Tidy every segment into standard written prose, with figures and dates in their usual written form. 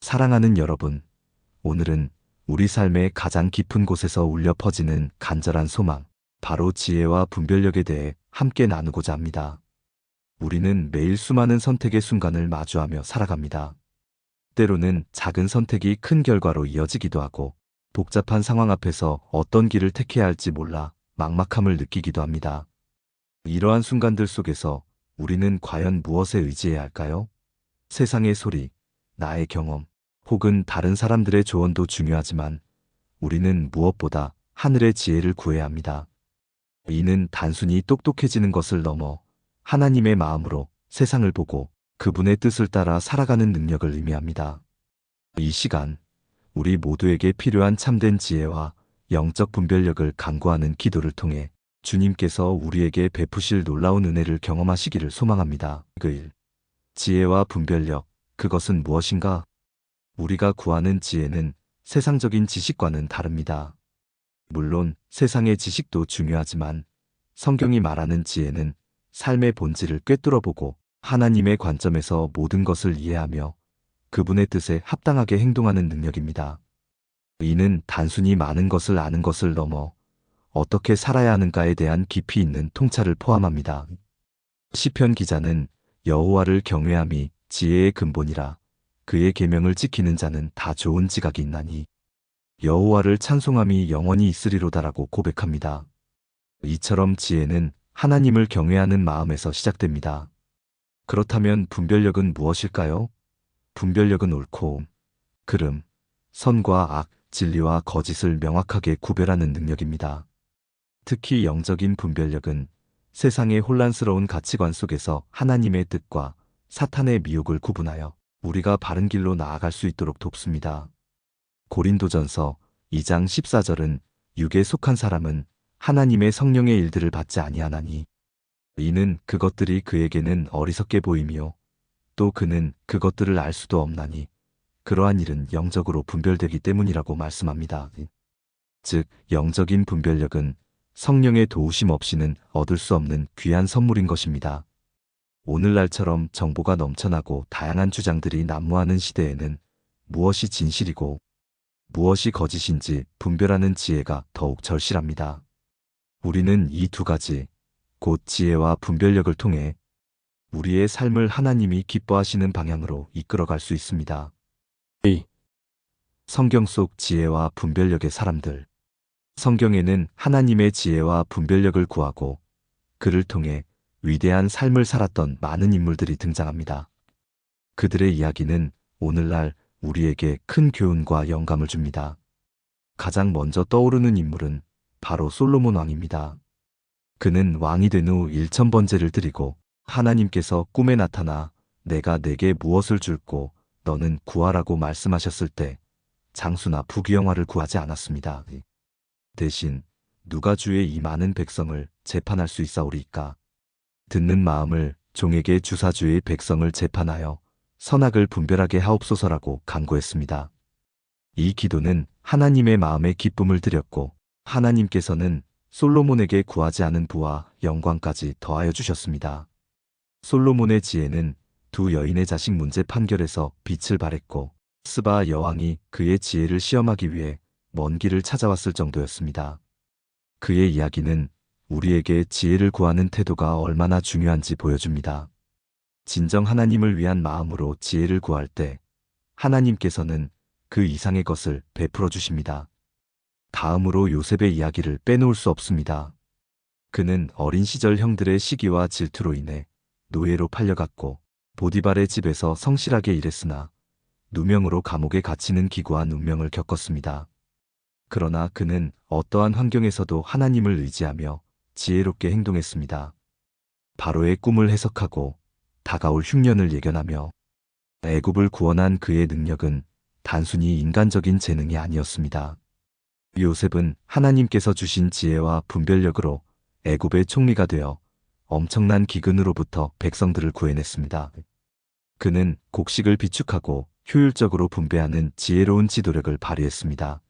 사랑하는 여러분, 오늘은 우리 삶의 가장 깊은 곳에서 울려 퍼지는 간절한 소망, 바로 지혜와 분별력에 대해 함께 나누고자 합니다. 우리는 매일 수많은 선택의 순간을 마주하며 살아갑니다. 때로는 작은 선택이 큰 결과로 이어지기도 하고, 복잡한 상황 앞에서 어떤 길을 택해야 할지 몰라 막막함을 느끼기도 합니다. 이러한 순간들 속에서 우리는 과연 무엇에 의지해야 할까요? 세상의 소리, 나의 경험, 혹은 다른 사람들의 조언도 중요하지만 우리는 무엇보다 하늘의 지혜를 구해야 합니다. 이는 단순히 똑똑해지는 것을 넘어 하나님의 마음으로 세상을 보고 그분의 뜻을 따라 살아가는 능력을 의미합니다. 이 시간, 우리 모두에게 필요한 참된 지혜와 영적 분별력을 간구하는 기도를 통해 주님께서 우리에게 베푸실 놀라운 은혜를 경험하시기를 소망합니다. 지혜와 분별력, 그것은 무엇인가? 우리가 구하는 지혜는 세상적인 지식과는 다릅니다. 물론 세상의 지식도 중요하지만 성경이 말하는 지혜는 삶의 본질을 꿰뚫어보고 하나님의 관점에서 모든 것을 이해하며 그분의 뜻에 합당하게 행동하는 능력입니다. 이는 단순히 많은 것을 아는 것을 넘어 어떻게 살아야 하는가에 대한 깊이 있는 통찰을 포함합니다. 시편 기자는 여호와를 경외함이 지혜의 근본이라 그의 계명을 지키는 자는 다 좋은 지각이 있나니 여호와를 찬송함이 영원히 있으리로다라고 고백합니다. 이처럼 지혜는 하나님을 경외하는 마음에서 시작됩니다. 그렇다면 분별력은 무엇일까요? 분별력은 옳고 그름, 선과 악, 진리와 거짓을 명확하게 구별하는 능력입니다. 특히 영적인 분별력은 세상의 혼란스러운 가치관 속에서 하나님의 뜻과 사탄의 미혹을 구분하여 우리가 바른 길로 나아갈 수 있도록 돕습니다. 고린도전서 2장 14절은 육에 속한 사람은 하나님의 성령의 일들을 받지 아니하나니 이는 그것들이 그에게는 어리석게 보이며 또 그는 그것들을 알 수도 없나니 그러한 일은 영적으로 분별되기 때문이라고 말씀합니다. 즉 영적인 분별력은 성령의 도우심 없이는 얻을 수 없는 귀한 선물인 것입니다. 오늘날처럼 정보가 넘쳐나고 다양한 주장들이 난무하는 시대에는 무엇이 진실이고 무엇이 거짓인지 분별하는 지혜가 더욱 절실합니다. 우리는 이 두 가지, 곧 지혜와 분별력을 통해 우리의 삶을 하나님이 기뻐하시는 방향으로 이끌어갈 수 있습니다. 성경 속 지혜와 분별력의 사람들. 성경에는 하나님의 지혜와 분별력을 구하고 그를 통해 위대한 삶을 살았던 많은 인물들이 등장합니다. 그들의 이야기는 오늘날 우리에게 큰 교훈과 영감을 줍니다. 가장 먼저 떠오르는 인물은 바로 솔로몬 왕입니다. 그는 왕이 된 후 1000번제를 드리고 하나님께서 꿈에 나타나 내가 내게 무엇을 줄고 너는 구하라고 말씀하셨을 때 장수나 부귀영화를 구하지 않았습니다. 대신 누가 주의 이 많은 백성을 재판할 수 있사오리이까? 듣는 마음을 종에게 주사 주의 백성을 재판하여 선악을 분별하게 하옵소서라고 간구했습니다. 이 기도는 하나님의 마음에 기쁨을 드렸고 하나님께서는 솔로몬에게 구하지 않은 부와 영광까지 더하여 주셨습니다. 솔로몬의 지혜는 두 여인의 자식 문제 판결에서 빛을 발했고 스바 여왕이 그의 지혜를 시험하기 위해 먼 길을 찾아왔을 정도였습니다. 그의 이야기는 우리에게 지혜를 구하는 태도가 얼마나 중요한지 보여줍니다. 진정 하나님을 위한 마음으로 지혜를 구할 때 하나님께서는 그 이상의 것을 베풀어 주십니다. 다음으로 요셉의 이야기를 빼놓을 수 없습니다. 그는 어린 시절 형들의 시기와 질투로 인해 노예로 팔려갔고 보디발의 집에서 성실하게 일했으나 누명으로 감옥에 갇히는 기구한 운명을 겪었습니다. 그러나 그는 어떠한 환경에서도 하나님을 의지하며 지혜롭게 행동했습니다. 바로의 꿈을 해석하고 다가올 흉년을 예견하며 애굽을 구원한 그의 능력은 단순히 인간적인 재능이 아니었습니다. 요셉은 하나님께서 주신 지혜와 분별력으로 애굽의 총리가 되어 엄청난 기근으로부터 백성들을 구해냈습니다. 그는 곡식을 비축하고 효율적으로 분배하는 지혜로운 지도력을 발휘했습니다.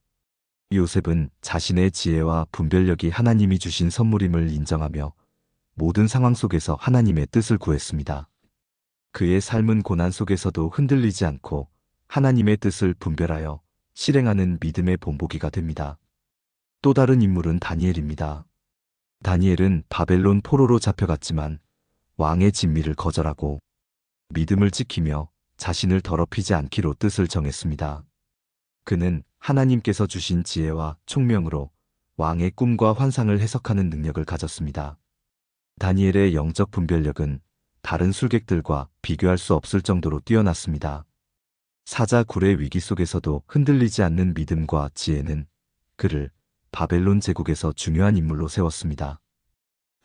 요셉은 자신의 지혜와 분별력이 하나님이 주신 선물임을 인정하며 모든 상황 속에서 하나님의 뜻을 구했습니다. 그의 삶은 고난 속에서도 흔들리지 않고 하나님의 뜻을 분별하여 실행하는 믿음의 본보기가 됩니다. 또 다른 인물은 다니엘입니다. 다니엘은 바벨론 포로로 잡혀갔지만 왕의 진미를 거절하고 믿음을 지키며 자신을 더럽히지 않기로 뜻을 정했습니다. 그는 하나님께서 주신 지혜와 총명으로 왕의 꿈과 환상을 해석하는 능력을 가졌습니다. 다니엘의 영적 분별력은 다른 술객들과 비교할 수 없을 정도로 뛰어났습니다. 사자 굴의 위기 속에서도 흔들리지 않는 믿음과 지혜는 그를 바벨론 제국에서 중요한 인물로 세웠습니다.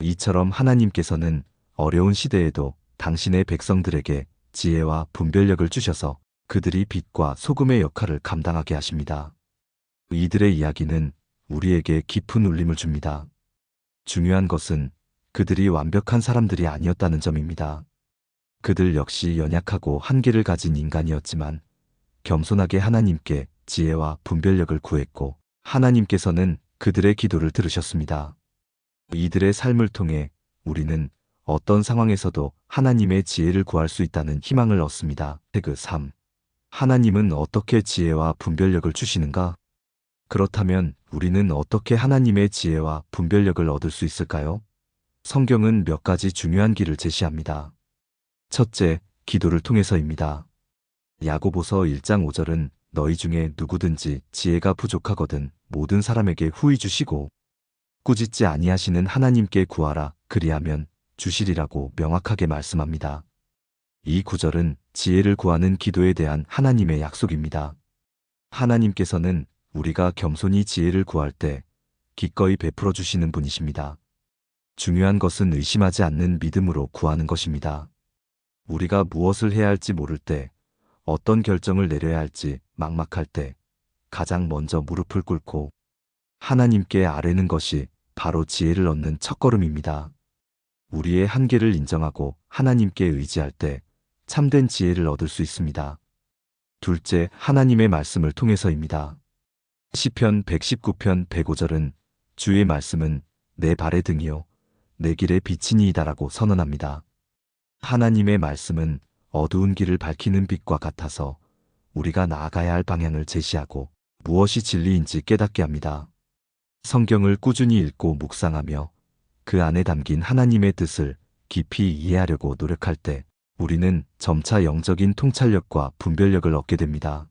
이처럼 하나님께서는 어려운 시대에도 당신의 백성들에게 지혜와 분별력을 주셔서 그들이 빛과 소금의 역할을 감당하게 하십니다. 이들의 이야기는 우리에게 깊은 울림을 줍니다. 중요한 것은 그들이 완벽한 사람들이 아니었다는 점입니다. 그들 역시 연약하고 한계를 가진 인간이었지만 겸손하게 하나님께 지혜와 분별력을 구했고 하나님께서는 그들의 기도를 들으셨습니다. 이들의 삶을 통해 우리는 어떤 상황에서도 하나님의 지혜를 구할 수 있다는 희망을 얻습니다. 태그 3. 하나님은 어떻게 지혜와 분별력을 주시는가? 그렇다면 우리는 어떻게 하나님의 지혜와 분별력을 얻을 수 있을까요? 성경은 몇 가지 중요한 길을 제시합니다. 첫째, 기도를 통해서입니다. 야고보서 1장 5절은 너희 중에 누구든지 지혜가 부족하거든 모든 사람에게 후히 주시고 꾸짖지 아니하시는 하나님께 구하라 그리하면 주시리라고 명확하게 말씀합니다. 이 구절은 지혜를 구하는 기도에 대한 하나님의 약속입니다. 하나님께서는 우리가 겸손히 지혜를 구할 때 기꺼이 베풀어 주시는 분이십니다. 중요한 것은 의심하지 않는 믿음으로 구하는 것입니다. 우리가 무엇을 해야 할지 모를 때, 어떤 결정을 내려야 할지 막막할 때 가장 먼저 무릎을 꿇고 하나님께 아뢰는 것이 바로 지혜를 얻는 첫걸음입니다. 우리의 한계를 인정하고 하나님께 의지할 때 참된 지혜를 얻을 수 있습니다. 둘째, 하나님의 말씀을 통해서입니다. 시편 119편 105절은 주의 말씀은 내 발의 등이요 내 길의 빛이니이다라고 선언합니다. 하나님의 말씀은 어두운 길을 밝히는 빛과 같아서 우리가 나아가야 할 방향을 제시하고 무엇이 진리인지 깨닫게 합니다. 성경을 꾸준히 읽고 묵상하며 그 안에 담긴 하나님의 뜻을 깊이 이해하려고 노력할 때 우리는 점차 영적인 통찰력과 분별력을 얻게 됩니다.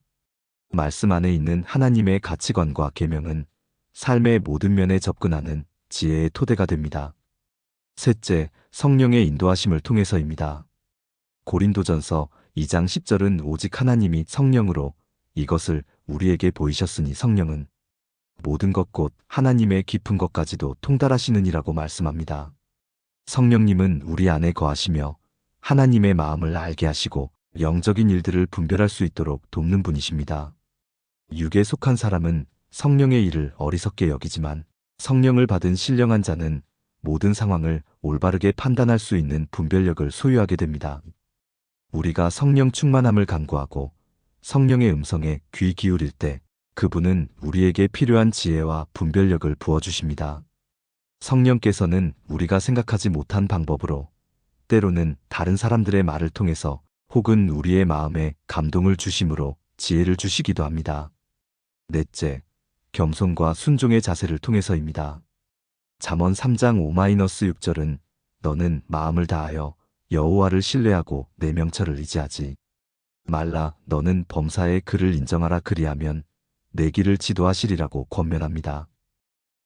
말씀 안에 있는 하나님의 가치관과 계명은 삶의 모든 면에 접근하는 지혜의 토대가 됩니다. 셋째, 성령의 인도하심을 통해서입니다. 고린도전서 2장 10절은 오직 하나님이 성령으로 이것을 우리에게 보이셨으니 성령은 모든 것 곧 하나님의 깊은 것까지도 통달하시느니라고 말씀합니다. 성령님은 우리 안에 거하시며 하나님의 마음을 알게 하시고 영적인 일들을 분별할 수 있도록 돕는 분이십니다. 육에 속한 사람은 성령의 일을 어리석게 여기지만 성령을 받은 신령한 자는 모든 상황을 올바르게 판단할 수 있는 분별력을 소유하게 됩니다. 우리가 성령 충만함을 간구하고 성령의 음성에 귀 기울일 때 그분은 우리에게 필요한 지혜와 분별력을 부어주십니다. 성령께서는 우리가 생각하지 못한 방법으로 때로는 다른 사람들의 말을 통해서 혹은 우리의 마음에 감동을 주심으로 지혜를 주시기도 합니다. 넷째, 겸손과 순종의 자세를 통해서입니다. 잠언 3장 5-6절은 너는 마음을 다하여 여호와를 신뢰하고 내 명철을 의지하지 말라 너는 범사의 그를 인정하라 그리하면 내 길을 지도하시리라고 권면합니다.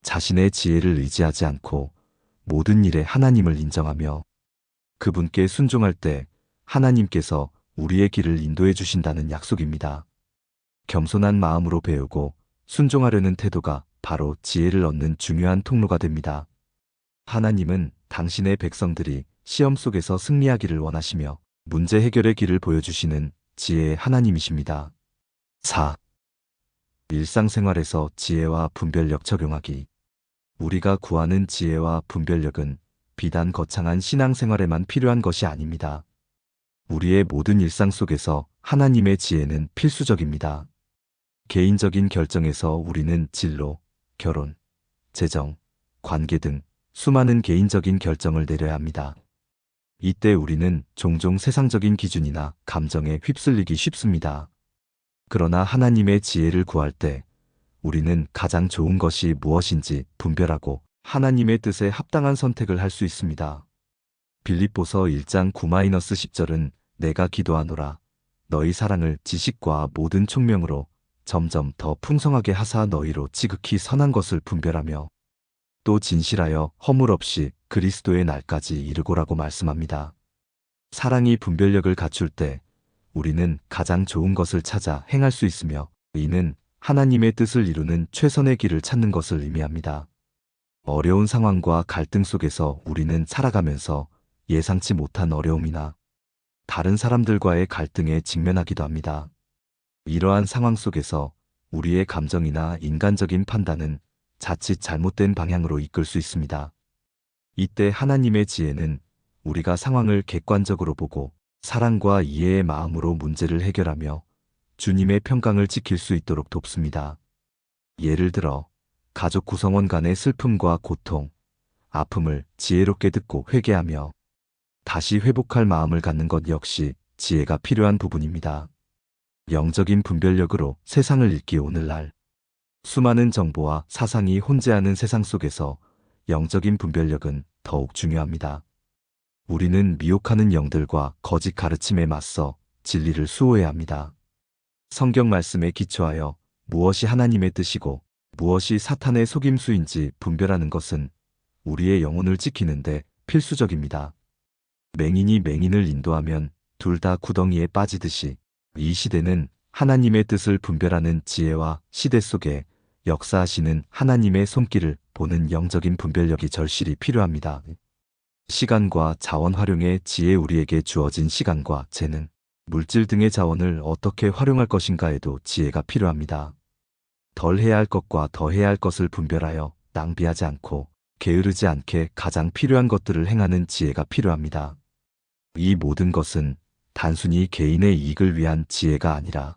자신의 지혜를 의지하지 않고 모든 일에 하나님을 인정하며 그분께 순종할 때 하나님께서 우리의 길을 인도해 주신다는 약속입니다. 겸손한 마음으로 배우고 순종하려는 태도가 바로 지혜를 얻는 중요한 통로가 됩니다. 하나님은 당신의 백성들이 시험 속에서 승리하기를 원하시며 문제 해결의 길을 보여주시는 지혜의 하나님이십니다. 4. 일상생활에서 지혜와 분별력 적용하기. 우리가 구하는 지혜와 분별력은 비단 거창한 신앙생활에만 필요한 것이 아닙니다. 우리의 모든 일상 속에서 하나님의 지혜는 필수적입니다. 개인적인 결정에서 우리는 진로, 결혼, 재정, 관계 등 수많은 개인적인 결정을 내려야 합니다. 이때 우리는 종종 세상적인 기준이나 감정에 휩쓸리기 쉽습니다. 그러나 하나님의 지혜를 구할 때 우리는 가장 좋은 것이 무엇인지 분별하고 하나님의 뜻에 합당한 선택을 할 수 있습니다. 빌립보서 1장 9-10절은 내가 기도하노라 너희 사랑을 지식과 모든 총명으로 점점 더 풍성하게 하사 너희로 지극히 선한 것을 분별하며 또 진실하여 허물 없이 그리스도의 날까지 이르고라고 말씀합니다. 사랑이 분별력을 갖출 때 우리는 가장 좋은 것을 찾아 행할 수 있으며 이는 하나님의 뜻을 이루는 최선의 길을 찾는 것을 의미합니다. 어려운 상황과 갈등 속에서 우리는 살아가면서 예상치 못한 어려움이나 다른 사람들과의 갈등에 직면하기도 합니다. 이러한 상황 속에서 우리의 감정이나 인간적인 판단은 자칫 잘못된 방향으로 이끌 수 있습니다. 이때 하나님의 지혜는 우리가 상황을 객관적으로 보고 사랑과 이해의 마음으로 문제를 해결하며 주님의 평강을 지킬 수 있도록 돕습니다. 예를 들어 가족 구성원 간의 슬픔과 고통, 아픔을 지혜롭게 듣고 회개하며 다시 회복할 마음을 갖는 것 역시 지혜가 필요한 부분입니다. 영적인 분별력으로 세상을 읽기 오늘날 수많은 정보와 사상이 혼재하는 세상 속에서 영적인 분별력은 더욱 중요합니다. 우리는 미혹하는 영들과 거짓 가르침에 맞서 진리를 수호해야 합니다. 성경 말씀에 기초하여 무엇이 하나님의 뜻이고 무엇이 사탄의 속임수인지 분별하는 것은 우리의 영혼을 지키는데 필수적입니다. 맹인이 맹인을 인도하면 둘 다 구덩이에 빠지듯이 이 시대는 하나님의 뜻을 분별하는 지혜와 시대 속에 역사하시는 하나님의 손길을 보는 영적인 분별력이 절실히 필요합니다. 시간과 자원 활용의 지혜 우리에게 주어진 시간과 재능, 물질 등의 자원을 어떻게 활용할 것인가에도 지혜가 필요합니다. 덜 해야 할 것과 더 해야 할 것을 분별하여 낭비하지 않고 게으르지 않게 가장 필요한 것들을 행하는 지혜가 필요합니다. 이 모든 것은 단순히 개인의 이익을 위한 지혜가 아니라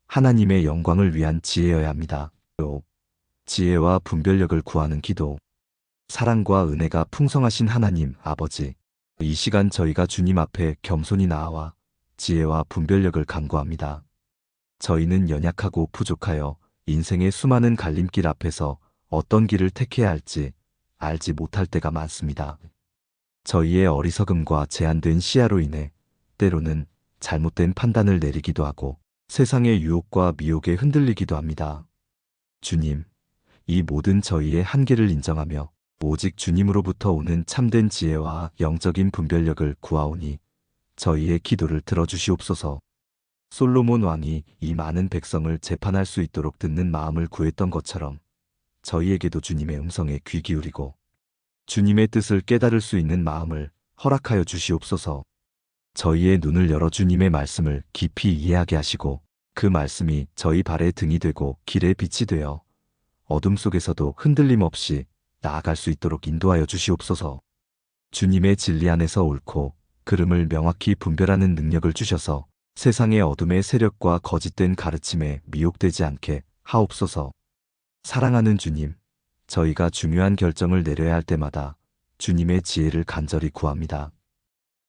하나님의 영광을 위한 지혜여야 합니다. 지혜와 분별력을 구하는 기도. 사랑과 은혜가 풍성하신 하나님 아버지, 이 시간 저희가 주님 앞에 겸손히 나아와 지혜와 분별력을 간구합니다. 저희는 연약하고 부족하여 인생의 수많은 갈림길 앞에서 어떤 길을 택해야 할지 알지 못할 때가 많습니다. 저희의 어리석음과 제한된 시야로 인해 때로는 잘못된 판단을 내리기도 하고 세상의 유혹과 미혹에 흔들리기도 합니다. 주님, 이 모든 저희의 한계를 인정하며 오직 주님으로부터 오는 참된 지혜와 영적인 분별력을 구하오니 저희의 기도를 들어주시옵소서. 솔로몬 왕이 이 많은 백성을 재판할 수 있도록 듣는 마음을 구했던 것처럼 저희에게도 주님의 음성에 귀 기울이고 주님의 뜻을 깨달을 수 있는 마음을 허락하여 주시옵소서. 저희의 눈을 열어 주님의 말씀을 깊이 이해하게 하시고 그 말씀이 저희 발의 등이 되고 길의 빛이 되어 어둠 속에서도 흔들림 없이 나아갈 수 있도록 인도하여 주시옵소서. 주님의 진리 안에서 옳고 그름을 명확히 분별하는 능력을 주셔서 세상의 어둠의 세력과 거짓된 가르침에 미혹되지 않게 하옵소서. 사랑하는 주님, 저희가 중요한 결정을 내려야 할 때마다 주님의 지혜를 간절히 구합니다.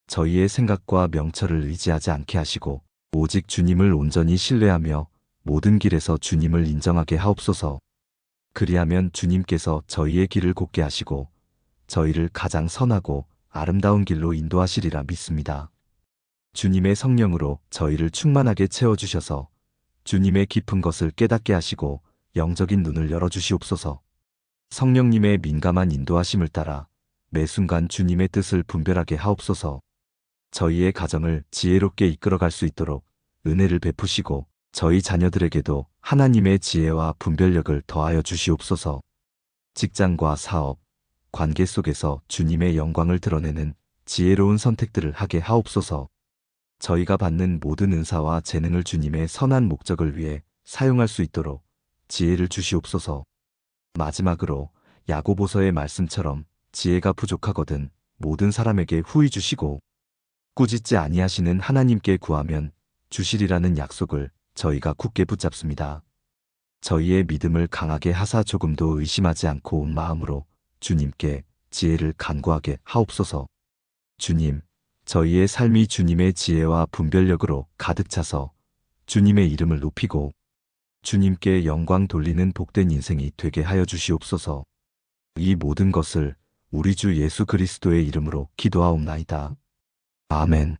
저희의 생각과 명철을 의지하지 않게 하시고 오직 주님을 온전히 신뢰하며 모든 길에서 주님을 인정하게 하옵소서. 그리하면 주님께서 저희의 길을 곱게 하시고 저희를 가장 선하고 아름다운 길로 인도하시리라 믿습니다. 주님의 성령으로 저희를 충만하게 채워주셔서 주님의 깊은 것을 깨닫게 하시고 영적인 눈을 열어주시옵소서. 성령님의 민감한 인도하심을 따라 매 순간 주님의 뜻을 분별하게 하옵소서. 저희의 가정을 지혜롭게 이끌어갈 수 있도록 은혜를 베푸시고 저희 자녀들에게도 하나님의 지혜와 분별력을 더하여 주시옵소서. 직장과 사업, 관계 속에서 주님의 영광을 드러내는 지혜로운 선택들을 하게 하옵소서. 저희가 받는 모든 은사와 재능을 주님의 선한 목적을 위해 사용할 수 있도록 지혜를 주시옵소서. 마지막으로 야고보서의 말씀처럼 지혜가 부족하거든 모든 사람에게 후히 주시고 꾸짖지 아니하시는 하나님께 구하면 주시리라는 약속을 저희가 굳게 붙잡습니다. 저희의 믿음을 강하게 하사 조금도 의심하지 않고 온 마음으로 주님께 지혜를 간구하게 하옵소서. 주님, 저희의 삶이 주님의 지혜와 분별력으로 가득 차서 주님의 이름을 높이고 주님께 영광 돌리는 복된 인생이 되게 하여 주시옵소서. 이 모든 것을 우리 주 예수 그리스도의 이름으로 기도하옵나이다. 아멘.